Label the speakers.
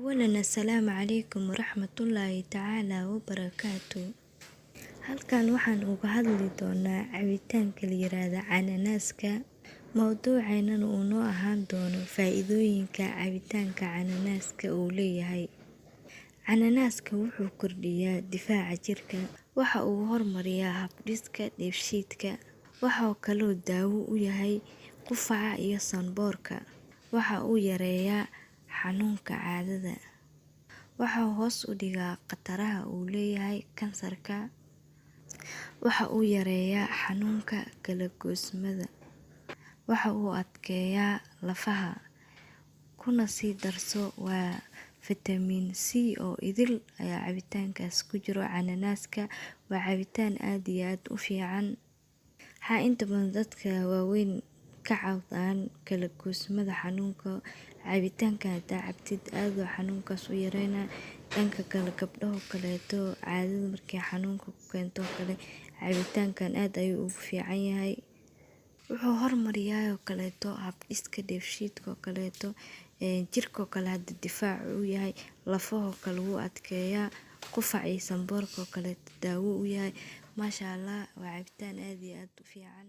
Speaker 1: أولاً السلام عليكم ورحمة الله تعالى وبركاته. halkan waxaan uga hadli doonaa cabitaanka la yiraahdo cananaaska. Mawduuceennana uu noo ahaan doono faa'iidooyinka cabitaanka cananaaska uu leeyahay. Cananaaska wuxuu kordhiyaa difaaca jirka, waxa uu horumariyaa habdhiska dheefshiidka, waxa uu kaloo daawo u yahay qufaca iyo sanboorka, waxa uu yareeyaa xanuunka caadada, waxa uu hoos u dhigaa khataraha uu leeyahay kansarka, waxa uu yareeyaa xanuunka kala-goysmada, waxa uu adkeeyaa lafaha, kuna sii darso waa fitamiin C oo idil ayaa cabitaankaas ku jiro. Cananaaska waa cabitaan aad iyo aad u fiican. Waxaa inta badan dadka waaweyn ka cawdaan kala-goysmada xanuunka. Cabitaanka hadaa cabtid aad oo xanuunkaas u yareynaa. Dhanka kale gabdhaha kaleeto caadada markay xanuunka ku keento kale cabitaankan aad ayuu ugu fiican yahay. Wuxuu horumariyaa kaleeto habdhiska dheefshiidka kaleeto jirka kale hada difaac u yahay, lafaha kale wuu adkeeyaa, qufaca iyo sanboorka kaleeto daawo u yahay. Masha Allah waa cabitaan aad iyo aad u fiican.